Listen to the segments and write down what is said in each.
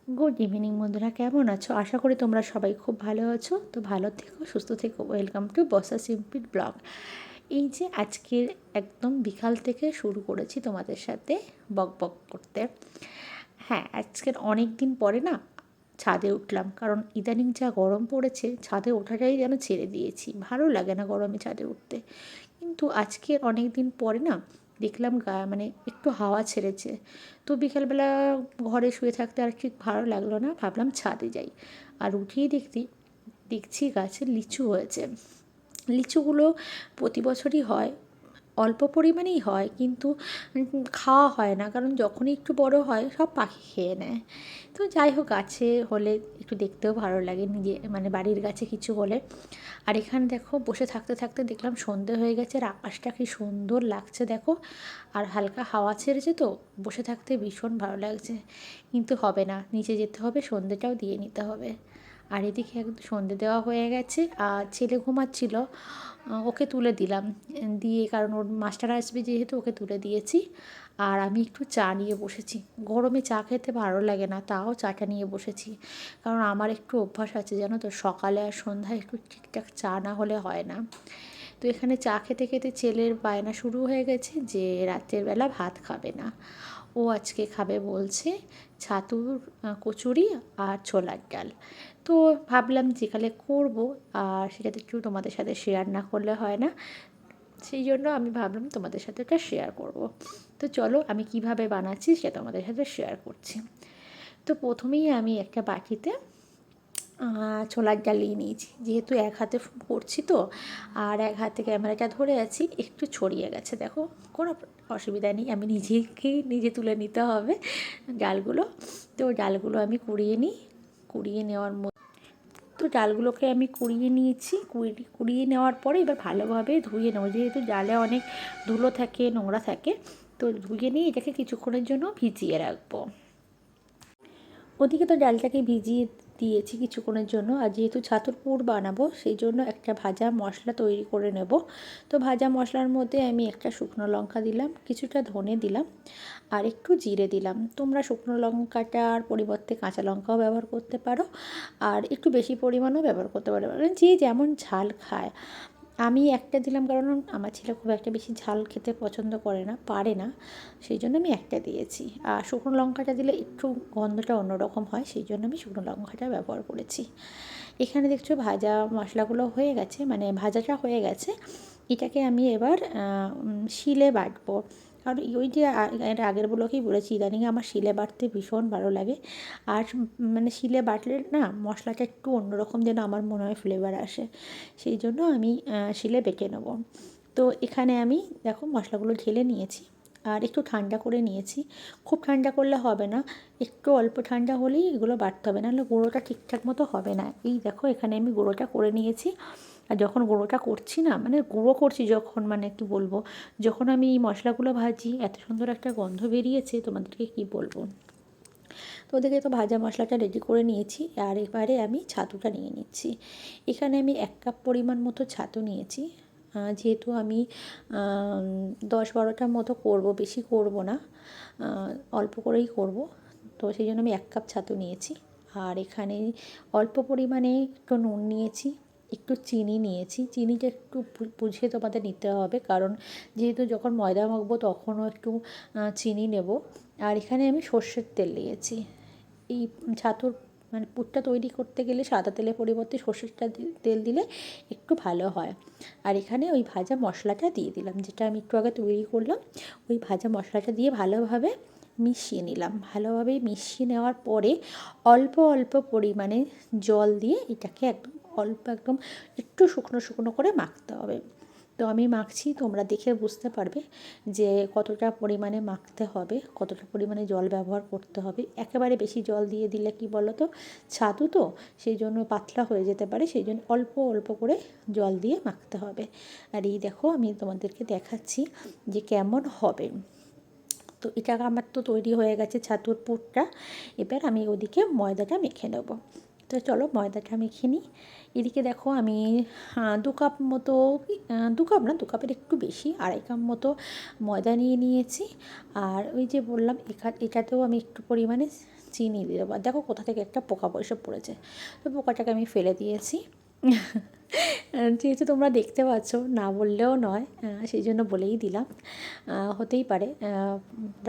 Good evening বন্ধুরা, কেমন আছো? আশা করি তোমরা সবাই খুব ভালো আছো। তো ভালো থেকো, সুস্থ থেকো। ওয়েলকাম টু বসা সিম্পল ব্লগ। এই যে আজকের একদম বিকাল থেকে শুরু করেছি তোমাদের সাথে বক বক করতে। হ্যাঁ, আজকের অনেক দিন পরে না ছাদে উঠলাম, কারণ ইদানিং যা গরম পড়েছে ছাদে ওঠাটাই যেন ছেড়ে দিয়েছি। ভালো লাগে না গরমে ছাদে উঠতে। কিন্তু আজকের অনেক দিন পরে না দেখলাম মানে একটু হাওয়া ছেড়েছে। তো বিকালবেলা ঘরে শুয়ে থাকতে আর ঠিক ভালো লাগলো না, ভাবলাম ছাদে যাই। আর উঠিয়ে দেখছি গাছে লিচু হয়েছে। লিচুগুলো প্রতি বছরই হয়, অল্প পরিমাণেই হয়, কিন্তু খাওয়া হয় না, কারণ যখনই একটু বড় হয় সব পাখি খেয়ে নেয়। তো যাই হোক, গাছে হলে একটু দেখতেও ভালো লাগে, নিজে মানে বাড়ির গাছে কিছু হলে। আর এখানে দেখো, বসে থাকতে থাকতে দেখলাম সন্ধে হয়ে গেছে, আর আকাশটা কি সুন্দর লাগছে দেখো। আর হালকা হাওয়া ছেড়েছে, তো বসে থাকতে ভীষণ ভালো লাগছে। কিন্তু হবে না, নিচে যেতে হবে, সন্ধেটাও দিয়ে নিতে হবে। আর এদিকে একদম সন্ধে দেওয়া হয়ে গেছে, আর ছেলে ঘুমাচ্ছিল, ওকে তুলে দিলাম। দিয়ে, কারণ ওর মাস্টার আসবে যেহেতু, ওকে তুলে দিয়েছি। আর আমি একটু চা নিয়ে বসেছি। গরমে চা খেতে ভালো লাগে না, তাও চাটা নিয়ে বসেছি। কারণ আমার একটু অভ্যাস আছে জানো তো, সকালে আর সন্ধ্যায় একটু ঠিকঠাক চা না হলে হয় না। তো এখানে চা খেতে খেতে ছেলের বায়না শুরু হয়ে গেছে যে রাতের বেলা ভাত খাবে না। ও আজকে খাবে বলছে ছাতুর কচুরি আর ছোলার ডাল। তো ভাবলাম যেকালে করব, আর সেটা তো একটু তোমাদের সাথে শেয়ার না করলে হয় না। সেই জন্য আমি ভাবলাম তোমাদের সাথে এটা শেয়ার করব। তো চলো, আমি কিভাবে বানাচ্ছি সেটা তোমাদের সাথে শেয়ার করছি। তো প্রথমেই আমি একটা বাটিতে ছোলার ডাল নিয়ে নিয়েছি। যেহেতু এক হাতে করছি তো, আর এক হাতে ক্যামেরাটা ধরে আছি, একটু ছড়িয়ে গেছে দেখো। কোনো অসুবিধা নেই, আমি নিজে তুলে নিতে হবে ডালগুলো। তো ডালগুলো আমি কুড়িয়ে নিই। কুড়িয়ে নেওয়ার তো ডালগুলোকে আমি কুড়িয়ে নিয়েছি। কুড়িয়ে নেওয়ার পরে এবার ভালোভাবে ধুয়ে নেবো, যেহেতু ডালে অনেক ধুলো থাকে, নোংরা থাকে। তো ধুয়ে নিয়ে এটাকে কিছুক্ষণের জন্য ভিজিয়ে রাখবো। ওদিকে তো ডালটাকে ভিজিয়ে দিয়েছি কিছুক্ষণের জন্য। আর যেহেতু ছাতুর পুর বানাবো, সেই জন্য একটা ভাজা মশলা তৈরি করে নেব। তো ভাজা মশলার মধ্যে আমি একটা শুকনো লঙ্কা দিলাম, কিছুটা ধনে দিলাম, আর একটু জিরে দিলাম। তোমরা শুকনো লঙ্কাটার পরিবর্তে কাঁচা লঙ্কাও ব্যবহার করতে পারো, আর একটু বেশি পরিমাণও ব্যবহার করতে পারো, মানে যে যেমন ঝাল খায়। আমি একটা দিলাম, কারণ আমার ছেলে খুব একটা বেশি ঝাল খেতে পছন্দ করে না, পারে না। সেই জন্য আমি একটা দিয়েছি। আর শুকনো লঙ্কাটা দিলে একটু গন্ধটা অন্যরকম হয়, সেই জন্য আমি শুকনো লঙ্কাটা ব্যবহার করেছি। এখানে দেখছো ভাজা মশলাগুলো হয়ে গেছে, মানে ভাজাটা হয়ে গেছে। এটাকে আমি এবার শিলে বাটবো। আর ওই যে এর আগের বলোকেই বলেছি, ইদানিং আমার শিলে বাটতে ভীষণ ভালো লাগে। আর মানে শিলে বাটলে না মশলাটা একটু অন্যরকম যেন আমার মনে হয় ফ্লেভার আসে। সেই জন্য আমি শিলে বেটে নেবো। তো এখানে আমি দেখো মশলাগুলো ঢেলে নিয়েছি, আর একটু ঠান্ডা করে নিয়েছি। খুব ঠান্ডা করলে হবে না, একটু অল্প ঠান্ডা হলেই এগুলো বাটতে হবে, নাহলে গুঁড়োটা ঠিকঠাক মতো হবে না। এই দেখো, এখানে আমি গুঁড়োটা করে নিয়েছি। আর যখন গুঁড়োটা করছি না, মানে গুঁড়ো করছি যখন, মানে কি বলবো, যখন আমি এই মশলাগুলো ভাজি, এত সুন্দর একটা গন্ধ বেরিয়েছে, তোমাদেরকে কি বলবো। তো ওদিকে তো ভাজা মশলাটা রেডি করে নিয়েছি, আর এবারে আমি ছাতুটা নিয়ে নিচ্ছি। এখানে আমি 1 কাপ পরিমাণ মতো ছাতু নিয়েছি। যেহেতু আমি 10-12টার মতো করব, বেশি করব না, অল্প করেই করব। তো সেই জন্য আমি 1 কাপ ছাতু নিয়েছি। আর এখানে অল্প পরিমাণে একটু নুন নিয়েছি, একটু চিনি নিয়েছি। চিনিটা একটু বুঝে তোমাদের নিতে হবে, কারণ যেহেতু যখন ময়দা মাখবো তখনও একটু চিনি নেব। আর এখানে আমি সর্ষের তেল নিয়েছি। এই ছাতুর মানে পুরটা তৈরি করতে গেলে সাদা তেলের পরিবর্তে সর্ষের তেল দিলে একটু ভালো হয়। আর এখানে ওই ভাজা মশলাটা দিয়ে দিলাম, যেটা আমি একটু আগে তৈরি করলাম। ওই ভাজা মশলাটা দিয়ে ভালোভাবে মিশিয়ে নিলাম। ভালোভাবে মিশিয়ে নেওয়ার পরে অল্প অল্প পরিমাণে জল দিয়ে এটাকে একদম অল্প, একদম একটু শুকনো শুকনো করে মাখতে হবে। তো আমি মাখছি, তোমরা দেখে বুঝতে পারবে যে কতটা পরিমাণে মাখতে হবে, কতটা পরিমাণে জল ব্যবহার করতে হবে। একেবারে বেশি জল দিয়ে দিলে কি বলো তো, ছাতু তো, সেই জন্য পাতলা হয়ে যেতে পারে। সেই জন্য অল্প অল্প করে জল দিয়ে মাখতে হবে। আর এই দেখো, আমি তোমাদেরকে দেখাচ্ছি যে কেমন হবে। তো এটা আমার তো তৈরি হয়ে গেছে ছাতুর পুরটা। এবার আমি ওদিকে ময়দাটা মেখে নেব। তো চলো ময়দাটা মেখে নিই। এদিকে দেখো, আমি 2 কাপ মতো, 2 কাপ না, 2 কাপের একটু বেশি, 2.5 কাপ মতো ময়দা নিয়ে নিয়েছি। আর ওই যে বললাম, এটাতেও আমি একটু পরিমাণে চিনি দিয়ে দেবো। দেখো কোথা থেকে একটা পোকা এসে পড়েছে, তো পোকাটাকে আমি ফেলে দিয়েছি। যেহেতু তোমরা দেখতে পাচ্ছ, না বললেও নয়, সেই জন্য বলেই দিলাম। হতেই পারে,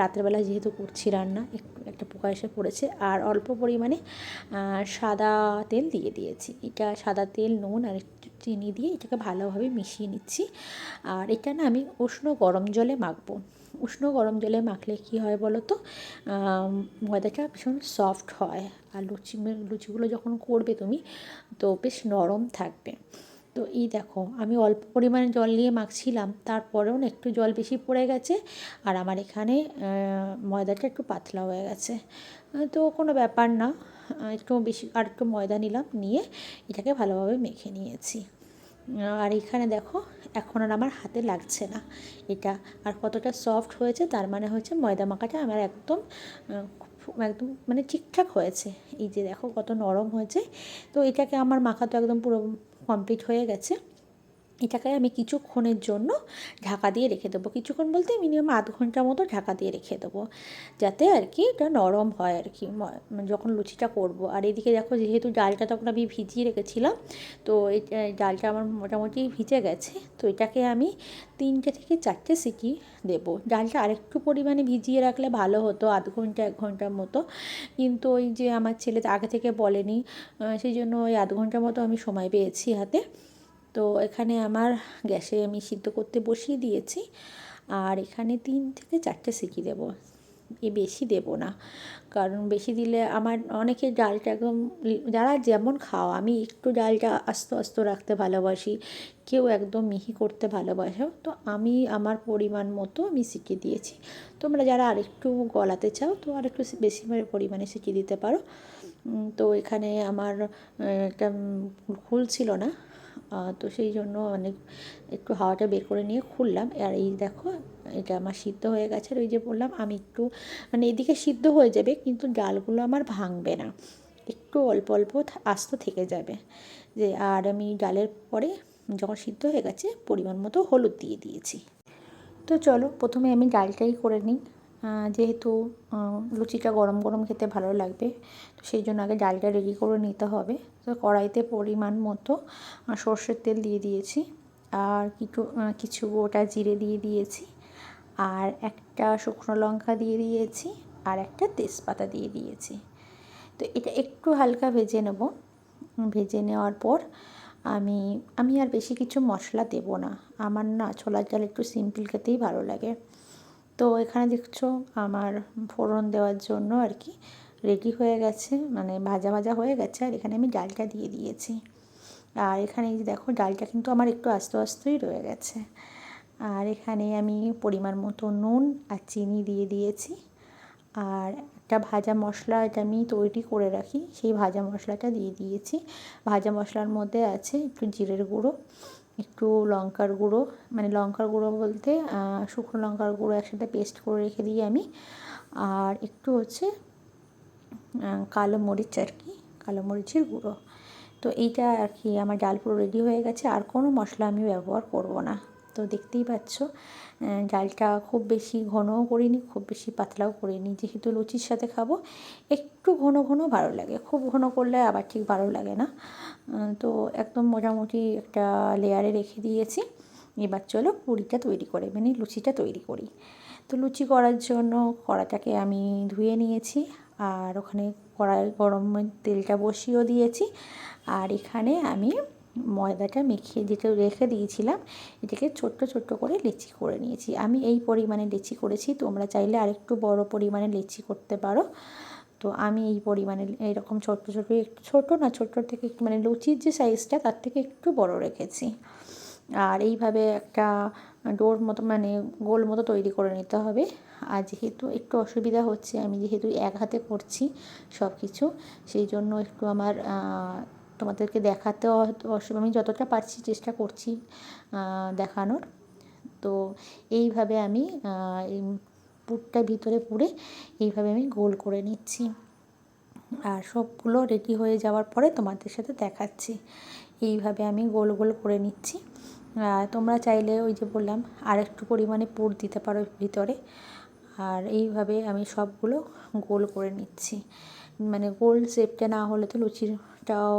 রাত্রেবেলা যেহেতু করছি রান্না, একটু একটা পোকা এসে পড়েছে। আর অল্প পরিমাণে সাদা তেল দিয়ে দিয়েছি। এটা সাদা তেল, নুন আর একটু চিনি দিয়ে এটাকে ভালোভাবে মিশিয়ে নিচ্ছি। আর এটা না আমি উষ্ণ গরম জলে মাখবো। উষ্ণ গরম জলে মাখলে কী হয় বলো তো, ময়দাটা ভীষণ সফট হয়। আর লুচিগুলো যখন করবে তুমি, তো বেশ নরম থাকবে। তো এই দেখো, আমি অল্প পরিমাণে জল নিয়ে মাখছিলাম, তারপরেও না একটু জল বেশি পড়ে গেছে। আর আমার এখানে ময়দাটা একটু পাতলা হয়ে গেছে। তো কোনো ব্যাপার না, একটু বেশি আর একটু ময়দা নিলাম, নিয়ে এটাকে ভালোভাবে মেখে নিয়েছি। আর এখানে দেখো, এখন আর আমার হাতে লাগছে না এটা। আর কতটা সফট হয়েছে, তার মানে হচ্ছে ময়দা মাখাটা আমার একদম একদম মানে ঠিকঠাক হয়েছে। এই যে দেখো কত নরম হয়েছে। তো এটাকে আমার মাখা তো একদম পুরো কমপ্লিট হয়ে গেছে। এটাকে আমি কিছুক্ষণের জন্য ঢাকা দিয়ে রেখে দেবো। কিছুক্ষণ বলতে মিনিমাম আধ ঘন্টার মতো ঢাকা দিয়ে রেখে দেবো, যাতে আর কি এটা নরম হয় আর কি যখন লুচিটা করব। আর এদিকে দেখো, যেহেতু ডালটা তখন আমি ভিজিয়ে রেখেছিলাম, তো এই ডালটা আমার মোটামুটি ভিজে গেছে। তো এটাকে আমি 3টে থেকে 4টে সিটি দেবো। ডালটা আরেকটু পরিমাণে ভিজিয়ে রাখলে ভালো হতো, আধ ঘন্টা 1 ঘন্টার মতো। কিন্তু ওই যে আমার ছেলে আগে থেকে বলেনি, সেই জন্য ওই আধ ঘন্টার মতো আমি সময় পেয়েছি হাতে। তো এখানে আমার গ্যাসে আমি সিদ্ধ করতে বসিয়ে দিয়েছি। আর এখানে 3 থেকে 4টে সিটি দেবো, বেশি দেবো না। কারণ বেশি দিলে আমার অনেকে ডালটা একদম, যারা যেমন খাও, আমি একটু ডালটা আস্ত আস্ত রাখতে ভালোবাসি, কেউ একদম মিহি করতে ভালোবাসো। তো আমি আমার পরিমাণ মতো আমি সিটি দিয়েছি। তোমরা যারা আরেকটু গলাতে চাও, তো আরেকটু বেশি পরিমাণে সিটি দিতে পারো। তো এখানে আমার একটা খুলছিল না, তো সেই জন্য অনেক একটু হাওয়াটা বের করে নিয়ে খুললাম। আর এই দেখো, এটা আমার সিদ্ধ হয়ে গেছে। আর ওই যে বললাম, আমি একটু মানে এদিকে সিদ্ধ হয়ে যাবে, কিন্তু ডালগুলো আমার ভাঙবে না, একটু অল্প অল্প আস্ত থেকে যাবে। যে আর আমি ডালের পরে যখন সিদ্ধ হয়ে গেছে, পরিমাণ মতো হলুদ দিয়ে দিয়েছি। তো চলো, প্রথমে আমি ডালটাই করে নিই। যেহেতু লুচিটা গরম গরম খেতে ভালো লাগবে, তো সেই জন্য আগে ডালটা রেডি করে নিতে হবে। তো কড়াইতে পরিমাণ মতো সর্ষের তেল দিয়ে দিয়েছি, আর কিছু গোটা জিরে দিয়ে দিয়েছি, আর একটা শুকনো লঙ্কা দিয়ে দিয়েছি, আর একটা তেজপাতা দিয়ে দিয়েছি। তো এটা একটু হালকা ভেজে নেব। ভেজে নেওয়ার পর আমি আমি আর বেশি কিছু মশলা দেব না। আমার না ছোলার ডাল একটু সিম্পল খেতেই ভালো লাগে। তো এখানে দেখছো আমার ফোড়ন দেওয়ার জন্য আর কি রেডি হয়ে গেছে, মানে ভাজা ভাজা হয়ে গেছে। আর এখানে আমি ডালটা দিয়ে দিয়েছি। আর এখানে এই যে দেখো, ডালটা কিন্তু আমার একটু আস্তে আস্তেই রয়ে গেছে। আর এখানে আমি পরিমাণ মতো নুন আর চিনি দিয়ে দিয়েছি। আর একটা ভাজা মশলা, এটা আমি তৈরি করে রাখি, সেই ভাজা মশলাটা দিয়ে দিয়েছি। ভাজা মশলার মধ্যে আছে একটু জিরের গুঁড়ো, একটু লঙ্কার গুঁড়ো, মানে লঙ্কার গুঁড়ো বলতে শুকনো লঙ্কার গুঁড়ো একসাথে পেস্ট করে রেখে দিই আমি। আর একটু হচ্ছে কালো মরিচ আর কি, কালো মরিচের গুঁড়ো। তো এইটা আর কি আমার ডাল পুরো রেডি হয়ে গেছে। আর কোনো মশলা আমি ব্যবহার করব না। তো দেখতেই পাচ্ছ, ডালটা খুব বেশি ঘনও করিনি, খুব বেশি পাতলাও করিনি। যেহেতু লুচির সাথে খাবো, একটু ঘন ঘন ভালো লাগে, খুব ঘন করলে আবার ঠিক ভালো লাগে না। তো একদম মোটামুটি একটা লেয়ারে রেখে দিয়েছি। এবার চলো পুরিটা তৈরি করে, মানে লুচিটা তৈরি করি। তো লুচি করার জন্য কড়াটাকে আমি ধুয়ে নিয়েছি, আর ওখানে কড়াই গরম তেলটা বসিয়েও দিয়েছি। আর এখানে আমি ময়দাটা মেখে যেটা রেখে দিয়েছিলাম, এটাকে ছোট্ট ছোট্ট করে লেচি করে নিয়েছি। আমি এই পরিমাণে লেচি করেছি, তোমরা চাইলে আরেকটু বড় পরিমাণে লেচি করতে পারো। তো আমি এই পরিমাণে এরকম ছোট্ট ছোট্ট, একটু ছোটো না, ছোট্টোর থেকে একটু মানে লুচির যে সাইজটা তার থেকে একটু বড় রেখেছি। আর এইভাবে একটা ডোর মতো, মানে গোল মতো তৈরি করে নিতে হবে। আর যেহেতু একটু অসুবিধা হচ্ছে, আমি যেহেতু এক হাতে করছি সব কিছু, সেই জন্য একটু আমার তোমাদেরকে দেখাতেও অসুবিধা, আমি যতটা পারছি চেষ্টা করছি দেখানোর। তো এইভাবে আমি এই পুরটা ভিতরে পুরে এইভাবে আমি গোল করে নিচ্ছি। আর সবগুলো রেডি হয়ে যাওয়ার পরে তোমাদের সাথে দেখাচ্ছি। এইভাবে আমি গোল গোল করে নিচ্ছি। তোমরা চাইলে ওই যে বললাম, আর একটু পরিমাণে পুর দিতে পারো ভিতরে। আর এইভাবে আমি সবগুলো গোল করে নিচ্ছি। মানে গোল শেপটা না হলে তো লুচিটাও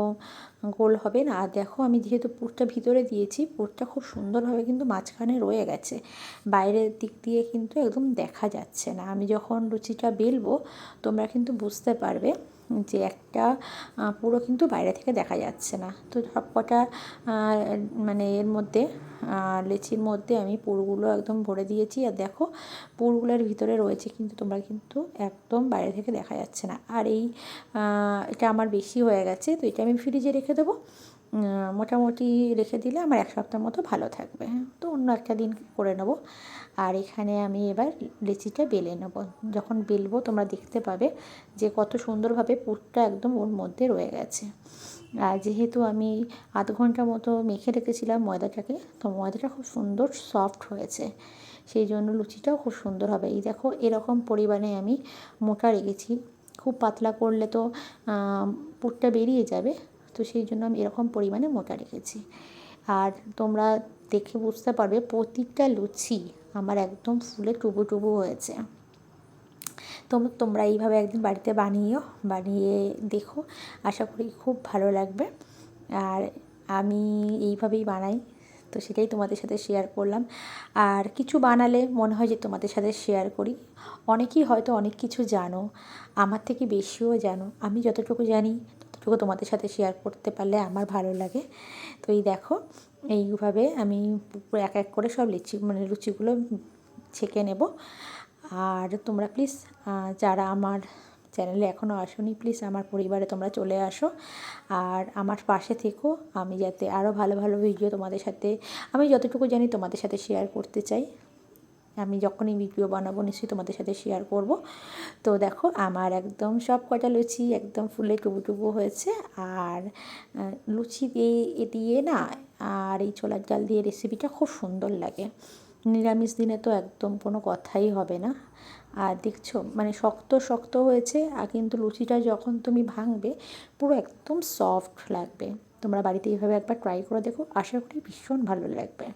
গোল হবে না। আর দেখো আমি যেহেতু পুরটা ভিতরে দিয়েছি, পুরটা খুব সুন্দরভাবে কিন্তু মাঝখানে রয়ে গেছে, বাইরের দিক দিয়ে কিন্তু একদম দেখা যাচ্ছে না। আমি যখন লুচিটা বেলবো তোমরা কিন্তু বুঝতে পারবে যে একটা পুরো কিন্তু বাইরে থেকে দেখা যাচ্ছে না। তো সব কটা মানে এর মধ্যে লেচির মধ্যে আমি পুরগুলো একদম ভরে দিয়েছি। আর দেখো পুরগুলোর ভিতরে রয়েছে, কিন্তু তোমরা কিন্তু একদম বাইরে থেকে দেখা যাচ্ছে না। আর এটা আমার বেশি হয়ে গেছে, তো এটা আমি ফ্রিজে রেখে দেবো। মোটামুটি রেখে দিলে আমার 1 সপ্তাহ মতো ভালো থাকবে। তো অন্য একটা দিন করে নেবো। আর এখানে আমি এবার লেচিটা বেলে নেব। যখন বেলবো তোমরা দেখতে পাবে যে কত সুন্দরভাবে পুরটা একদম ওর মধ্যে রয়ে গেছে। আর যেহেতু আমি আধ ঘন্টা মতো মেখে রেখেছিলাম ময়দাটাকে, তো ময়দাটা খুব সুন্দর সফট হয়েছে, সেই জন্য লুচিটাও খুব সুন্দর হবে। এই দেখো এরকম পরিমাণে আমি মোটা রেখেছি, খুব পাতলা করলে তো পুরটা বেরিয়ে যাবে, তো সেই জন্য আমি এরকম পরিমাণে মোটা রেখেছি। আর তোমরা দেখে বুঝতে পারবে প্রতিটা লুচি আমার একদম ফুলে টুবু টুবু হয়েছে। তোমরা এইভাবে একদিন বাড়িতে বানিয়ে দেখো, আশা করি খুব ভালো লাগবে। আর আমি এইভাবেই বানাই, তো সেটাই তোমাদের সাথে শেয়ার করলাম। আর কিছু বানালে মনে হয় যে তোমাদের সাথে শেয়ার করি। অনেকেই হয়তো অনেক কিছু জানো, আমার থেকে বেশিও জানো। আমি যতটুকু জানি ততটুকু তোমাদের সাথে শেয়ার করতে পারলে আমার ভালো লাগে। তো এই দেখো এইভাবে আমি এক এক করে সব লুচিগুলো ছেঁকে নেব। আর তোমরা প্লিজ যারা আমার চ্যানেলে এখনও আসোনি, প্লিজ আমার পরিবারে তোমরা চলে আসো আর আমার পাশে থেকো। আমি যাতে আরও ভালো ভালো ভিডিও তোমাদের সাথে, আমি যতটুকু জানি তোমাদের সাথে শেয়ার করতে চাই। আমি যখনই ভিডিও বানাবো নিশ্চয়ই তোমাদের সাথে শেয়ার করব। তো দেখো আমার একদম সব কটা লুচি একদম ফুলে টুবু টুবু হয়েছে। আর লুচি দিয়ে না, আর এই ছোলার ডাল দিয়ে রেসিপিটা খুব সুন্দর লাগে। নিরামিষ দিনে তো একদম কোনো কথাই হবে না। আর দেখছো মানে শক্ত শক্ত হয়েছে, আর কিন্তু লুচিটা যখন তুমি ভাঙবে পুরো একদম সফট লাগবে। তোমরা বাড়িতে এইভাবে একবার ট্রাই করে দেখো, আশা করি ভীষণ ভালো লাগবে।